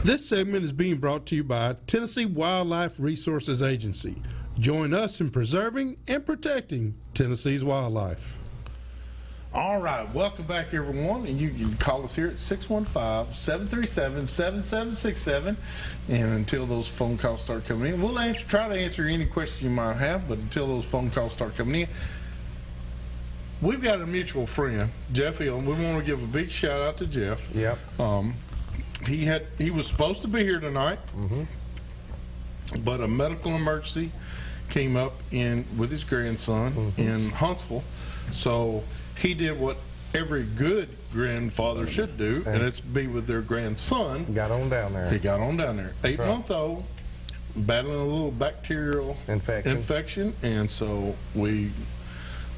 This segment is being brought to you by Tennessee Wildlife Resources Agency. Join us in preserving and protecting Tennessee's wildlife. All right, welcome back, everyone, and you can call us here at 615-737-7767, and until those phone calls start coming in, we'll try to answer any question you might have, but until those phone calls start coming in, we've got a mutual friend, Jeff Hill, and we want to give a big shout out to Jeff. Yep. He was supposed to be here tonight, but a medical emergency came up with his grandson in Huntsville. So he did what every good grandfather should do, and it's be with their grandson. Got on down there. He got on down there. 8-month-old, battling a little bacterial infection, and so we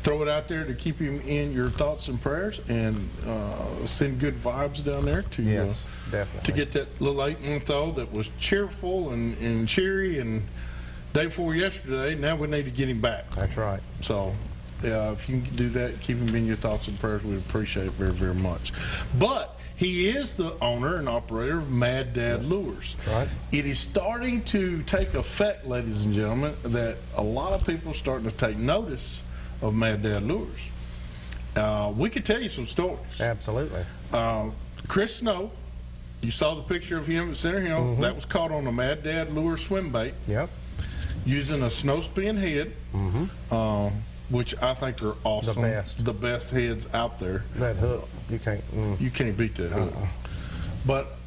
throw it out there to keep him in your thoughts and prayers, and send good vibes down there to definitely. To get that little 8-month-old that was cheerful and cheery, and day before yesterday, now we need to get him back. That's right. So if you can do that, keep him in your thoughts and prayers, we'd appreciate it very, very much. But he is the owner and operator of Mad Dad Lures. That's right. It is starting to take effect, ladies and gentlemen, that a lot of people are starting to take notice of Mad Dad Lures. We could tell you some stories. Absolutely. Chris Snow, you saw the picture of him at Center Hill. That was caught on a Mad Dad Lure swim bait. Yep. Using a snow spin head, which I think are awesome. The best heads out there. That hook, you can't beat that hook. But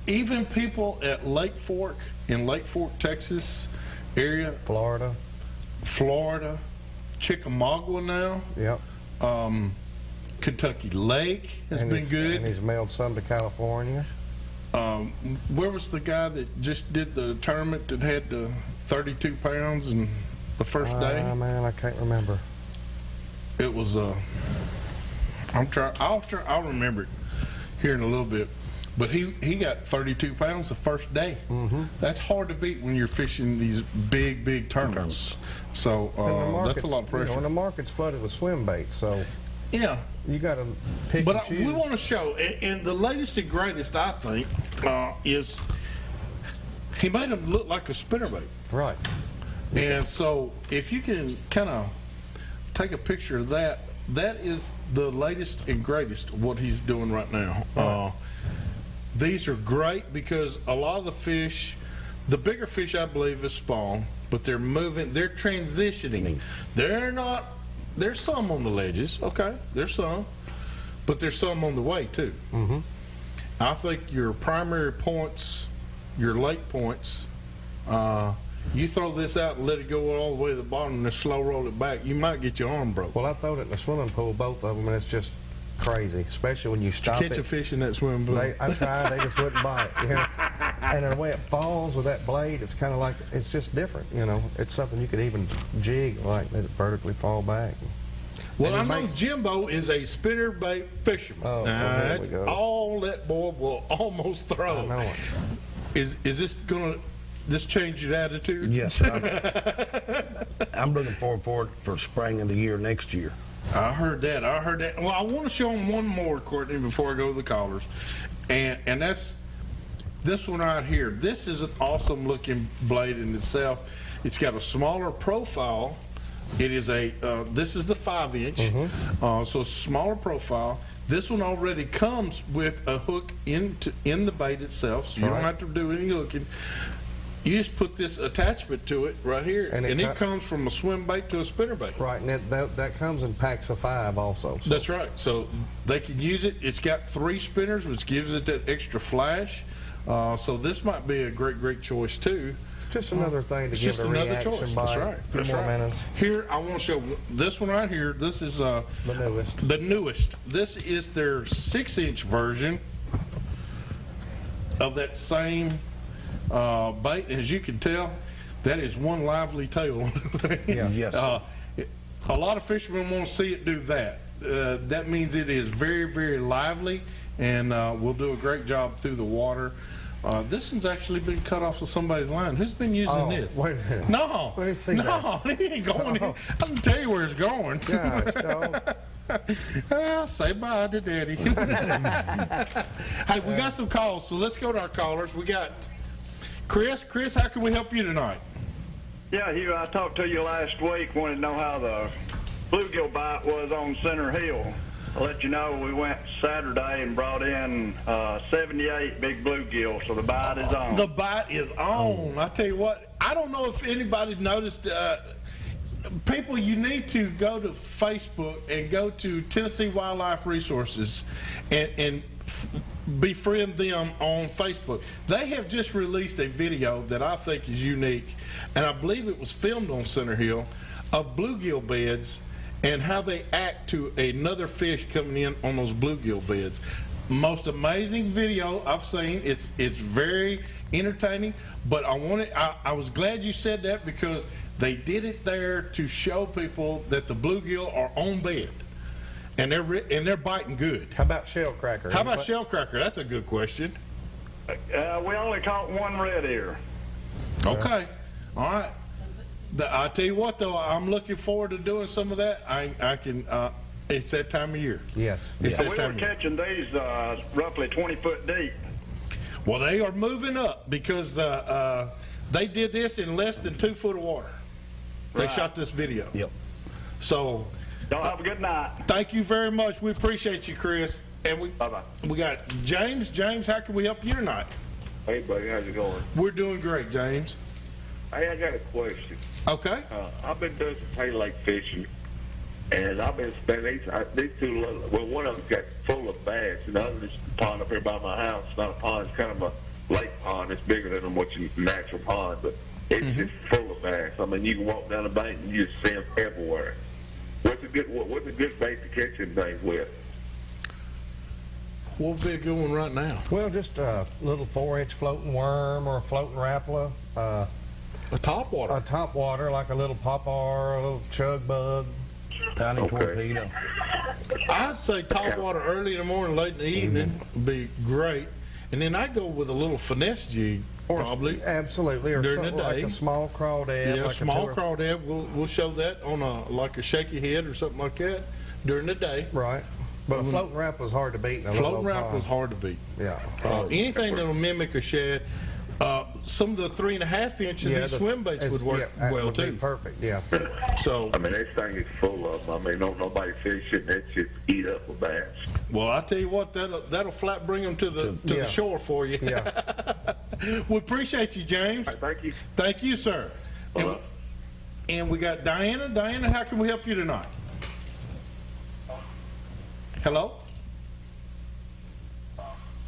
even people at Lake Fork, in Lake Fork, Texas area, Florida, Chickamauga now. Yep. Kentucky Lake has been good. And he's mailed some to California. Where was the guy that just did the tournament that had the 32 pounds in the first day? Man, I can't remember. It was I'll remember it here in a little bit. But he got 32 pounds the first day. That's hard to beat when you're fishing these big tournaments. So that's a lot of pressure. You know, and the market's flooded with swim baits, so yeah, you got to pick and choose. We want to show, and the latest and greatest, I think, is he made them look like a spinnerbait. Right. And so if you can kind of take a picture of that, that is the latest and greatest what he's doing right now. Right. These are great because a lot of the fish, the bigger fish I believe is spawn, but they're moving, they're transitioning. There's some on the ledges, okay, there's some, but there's some on the way too. I think your primary points, your lake points, you throw this out and let it go all the way to the bottom and then slow roll it back, you might get your arm broke. Well, I throwed it in the swimming pool, both of them, and it's just crazy, especially when you stop catch a fish in that swimming pool. I tried, they just wouldn't bite. You know? And the way it falls with that blade, it's kind of like, it's just different, you know. It's something you could even jig, like let it vertically fall back. Well, I know Jimbo is a spinnerbait fisherman. Oh, that's all that boy will almost throw. I know it. Is this going to change your attitude? Yes. I'm looking forward for spring of the year next year. I heard that. Well, I want to show them one more, Courtney, before I go to the callers, and that's this one right here. This is an awesome looking blade in itself. It's got a smaller profile. It is this is the 5-inch, so smaller profile. This one already comes with a hook in the bait itself, so you don't have to do any hooking. You just put this attachment to it right here, and it comes from a swim bait to a spinner bait. Right, and that comes in packs of 5 also. So. That's right. So they can use it. It's got 3 spinners, which gives it that extra flash. So this might be a great choice too. It's just another thing to give it a reaction choice. by That's right. That's more minutes. Here, I want to show this one right here. This is the newest. The newest. This is their 6-inch version of that same bait. As you can tell, that is one lively tail. Yeah. Yes. A lot of fishermen want to see it do that. That means it is very lively, and will do a great job through the water. This one's actually been cut off of somebody's line. Who's been using this? Wait a minute. No, Let me see that. he ain't going. I can tell you where it's going. Gosh, dog. Say bye to Daddy. Hey, we got some calls, so let's go to our callers. We got Chris. Chris, how can we help you tonight? Yeah, Hugh, I talked to you last week, wanted to know how the bluegill bite was on Center Hill. I'll let you know we went Saturday and brought in 78 big bluegill, so the bite is on. The bite is on. I tell you what, I don't know if anybody noticed. People, you need to go to Facebook and go to Tennessee Wildlife Resources and befriend them on Facebook. They have just released a video that I think is unique, and I believe it was filmed on Center Hill, of bluegill beds and how they act to another fish coming in on those bluegill beds. Most amazing video I've seen. It's very entertaining, but I was glad you said that, because they did it there to show people that the bluegill are on bed, and they're biting good. How about shell cracker? How about shell cracker? That's a good question. We only caught one red ear. Okay, all right. I tell you what, though, I'm looking forward to doing some of that. I can. It's that time of year. Yes. It's We that were time of year. catching these roughly 20 foot deep. Well, they are moving up, because they did this in less than 2 foot of water. They Right. shot this video. Yep. So, Y'all have a good night. thank you very much. We appreciate you, Chris. And Bye-bye. we got James. James, how can we help you tonight? Hey, buddy, how's it going? We're doing great, James. Hey, I got a question. Okay. I've been doing some Pay Lake fishing, and I've been spending these two little, well, one of them got full of bass, and the other is a pond up here by my house. It's not a pond, it's kind of a lake pond. It's bigger than what your natural pond, but it's just full of bass. I mean, you can walk down the bank and you just see them everywhere. What's a good bait to catch them things with? What would be a good one right now? Well, just a little 4-inch floating worm or a floating rapala. A topwater. A top water, like a little popper, a little chug bug. Tiny Okay. torpedo. I'd say topwater early in the morning, late in the evening would be great. And then I'd go with a little finesse jig, probably. Absolutely, or During the something like day. a small crawdad. Yeah, like small a crawdad. We'll show that on like a shaky head or something like that during the day. Right. But a floating rapala is hard to beat in a Floating little wrap pond. was hard to beat. Yeah. Anything that'll mimic a shad. Some of the 3.5 inch of these swim baits would work that well would be too. perfect, yeah. So, I mean, this thing is full of them. I mean, don't nobody fish it, and it just eat up with bass. well, I tell you what, that'll flat bring them to the Yeah. shore for you. Yeah. We appreciate you, James. All right, thank you. Thank you, sir. And we got Diana. Diana, how can we help you tonight? Hello?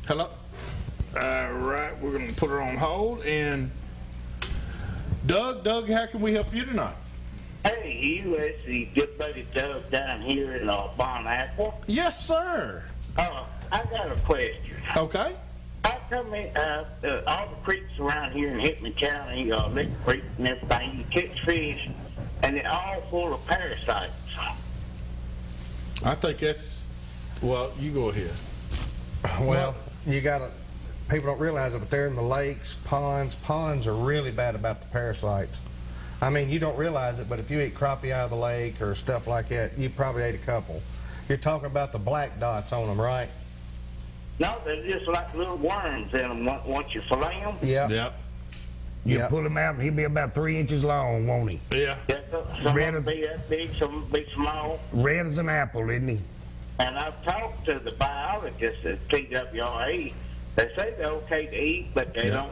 Hello? All right, we're going to put her on hold. And Doug, how can we help you tonight? Hey, you, it's the good buddy Doug down here in Bon Apple. Yes, sir. I got a question. Okay. How come all the creeks around here in Hickman County, Lick Creek and everything, you catch fish, and they're all full of parasites? I think that's, well, you go ahead. Well, people don't realize it, but they're in the lakes, ponds. Ponds are really bad about the parasites. I mean, you don't realize it, but if you eat crappie out of the lake or stuff like that, you probably ate a couple. You're talking about the black dots on them, right? No, they're just like little worms in them once you fillet them. Yeah. Yep. You Yep. pull him out, and he'll be about 3 inches long, won't he? Yeah. Some Red of them be that big, some of them be small. Red as an apple, isn't he? And I've talked to the biologists at TWRA. They say they're okay to eat, but they don't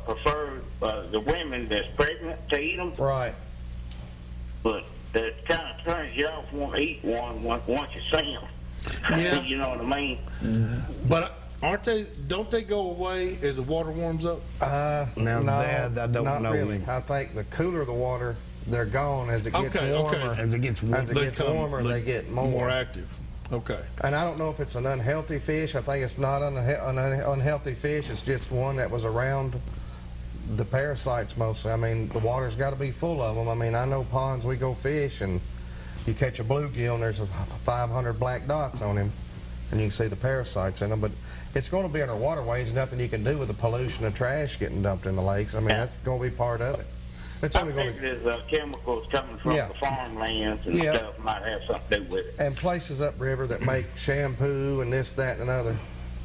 prefer the women that's pregnant to eat them. Right. But that kind of turns you off want to eat one once you see them. Yeah. You know what I mean? But don't they go away as the water warms up? Now no, that I don't not know. really. I think the cooler the water, they're gone. As it gets warmer, As it gets warm. as it gets warmer, they get more. active. Okay. And I don't know if it's an unhealthy fish. I think it's not an unhealthy fish. It's just one that was around the parasites mostly. I mean, the water's got to be full of them. I mean, I know ponds we go fish and you catch a bluegill and there's 500 black dots on him and you can see the parasites in them. But it's going to be in our waterways. Nothing you can do with the pollution and trash getting dumped in the lakes. I mean, that's going to be part of it. It's I only going think there's chemicals coming from Yeah. the farmlands and Yeah. stuff might have something to do with it. and places upriver that make shampoo and this, that, and another.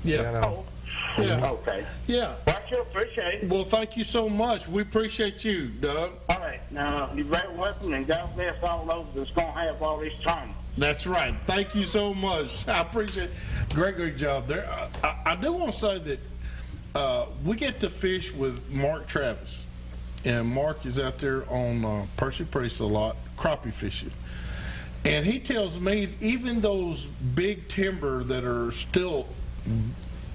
Yeah. You know. Oh, Yeah. okay. Yeah. Well, I sure appreciate it. Well, thank you so much. We appreciate you, Doug. All right. Now, you're very welcome, and God bless all those that's going to have all this trauma. That's right. Thank you so much. I appreciate Gregory job there. I do want to say that we get to fish with Mark Travis, and Mark is out there on Percy Priest a lot, crappie fishing. And he tells me even those big timber that are still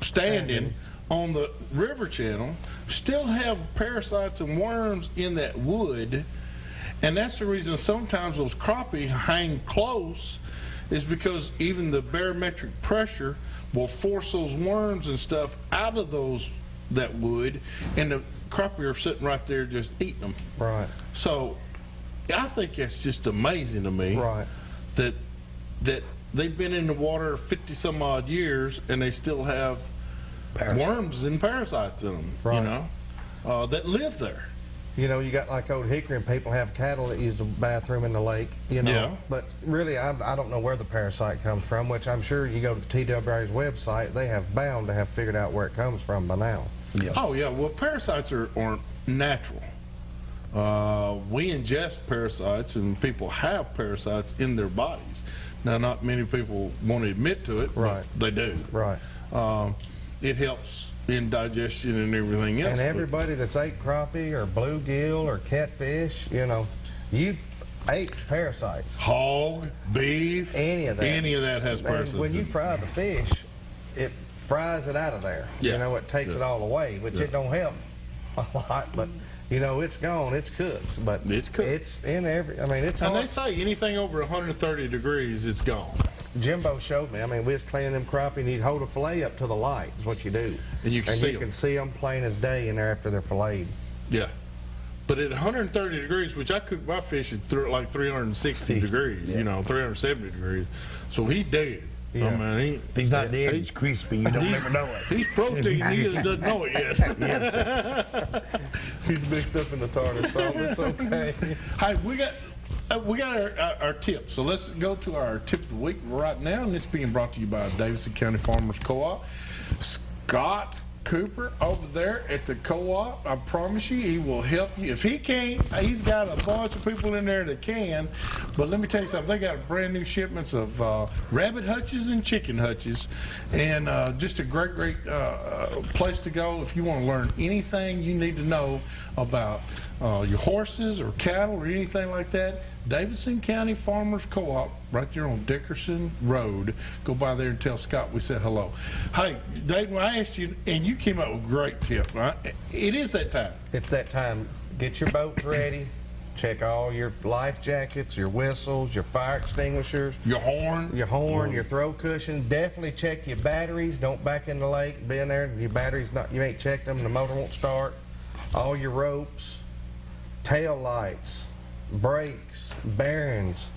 standing on the river channel still have parasites and worms in that wood. And that's the reason sometimes those crappie hang close, is because even the barometric pressure will force those worms and stuff out of that wood, and the crappie are sitting right there just eating them. Right. So I think that's just amazing to me. Right. That they've been in the water 50 some odd years and they still have worms and parasites in them. Right. You know, that live there. You know, you got like Old Hickory, and people have cattle that use the bathroom in the lake, you know. Yeah. But really, I don't know where the parasite comes from, which I'm sure you go to the TWA's website, they have bound to have figured out where it comes from by now. Yeah. Oh yeah, well parasites aren't natural. We ingest parasites, and people have parasites in their bodies. Now, not many people want to admit to it, Right. but they do. Right. It helps in digestion and everything else. And but- everybody that's ate crappie or bluegill or catfish, you know, you've ate parasites. Hog, beef, Any of that. has parasites. And when you in it. fry the fish, it fries it out of there. Yeah. You know, it takes Yeah. it all away, which Yeah. it don't help a lot, but you know, it's gone, it's cooked. But It's cooked. It's in every, I mean, it's And they hard. say anything over 130 degrees, it's gone. Jimbo showed me, I mean, we was cleaning them crappie and you'd hold a fillet up to the light, is what you do. And you can see you 'em. can see them plain as day in there after they're filleted. Yeah. But at 130 degrees, which I cook my fish at like 360 degrees, you know, 370 degrees. So he's dead. Yeah. I mean, If he's not dead, he's crispy. You don't ever know it. he's protein. He just doesn't know it yet. He's mixed up in the tartar sauce, it's okay. Hey, we got our tip. So let's go to our tip of the week right now, and it's being brought to you by Davidson County Farmers Co-op. Scott Cooper over there at the co-op, I promise you, he will help you. If he can't, he's got a bunch of people in there that can. But let me tell you something, they got brand new shipments of rabbit hutches and chicken hutches, and just a great place to go if you want to learn anything you need to know about your horses or cattle or anything like that. Davidson County Farmers Co-op, right there on Dickerson Road. Go by there and tell Scott we said hello. Hey, Dave, when I asked you, and you came up with a great tip, right? It is that time. It's that time. Get your boats ready. Check all your life jackets, your whistles, your fire extinguishers, Your horn. your throw cushions. Definitely check your batteries. Don't back in the lake. Be in there and your batteries you ain't checked them and the motor won't start. All your ropes, tail lights, brakes, bearings.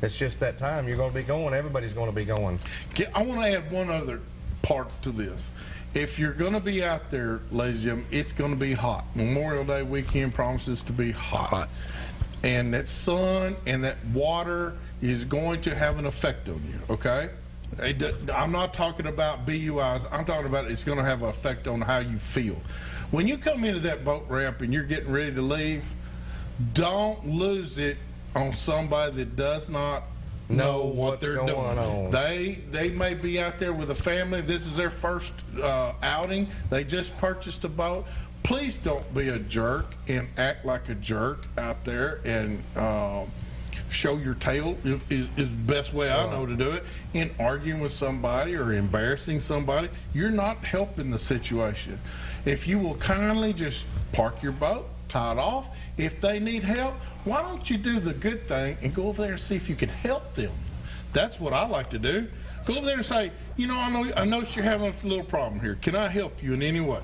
It's just that time. You're going to be going. Everybody's going to be going. I want to add one other part to this. If you're going to be out there, ladies and gentlemen, it's going to be hot. Memorial Day weekend promises to be hot. And that sun and that water is going to have an effect on you, okay? I'm not talking about BUIs. I'm talking about it's going to have an effect on how you feel. When you come into that boat ramp and you're getting ready to leave, don't lose it on somebody that does not know what what's they're going doing. on. They may be out there with a family. This is their first outing. They just purchased a boat. Please don't be a jerk and act like a jerk out there and show your tail is the best way I know to do it. In arguing with somebody or embarrassing somebody, you're not helping the situation. If you will kindly just park your boat, tie it off. If they need help, why don't you do the good thing and go over there and see if you can help them? That's what I like to do. Go over there and say, you know, I noticed you're having a little problem here. Can I help you in any way?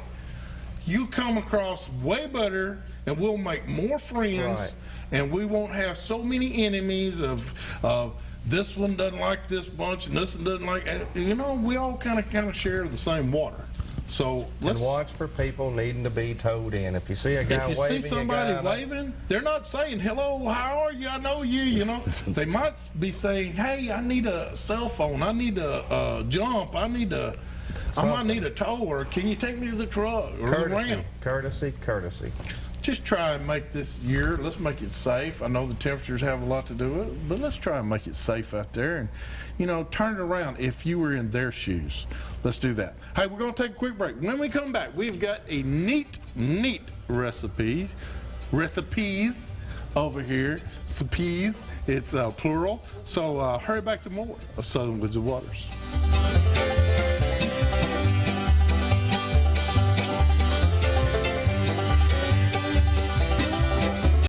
You come across way better, and we'll make more friends, Right. and we won't have so many enemies of this one doesn't like this bunch and this one doesn't like. And, you know, we all kind of share the same water. So And let's watch for people needing to be towed in. If you see a guy if you waving, see somebody you gotta- waving, they're not saying, hello, how are you? I know you, you know. They might be saying, hey, I need a cell phone. I need a jump. I might Something. need a tow, or can you take me to the truck or the Courtesy, ramp? courtesy. Just try and make this year, let's make it safe. I know the temperatures have a lot to do with it, but let's try and make it safe out there and, you know, turn it around if you were in their shoes. Let's do that. Hey, we're going to take a quick break. When we come back, we've got a neat recipes over here. Recipes, it's plural. So hurry back to more of Southern Woods and Waters.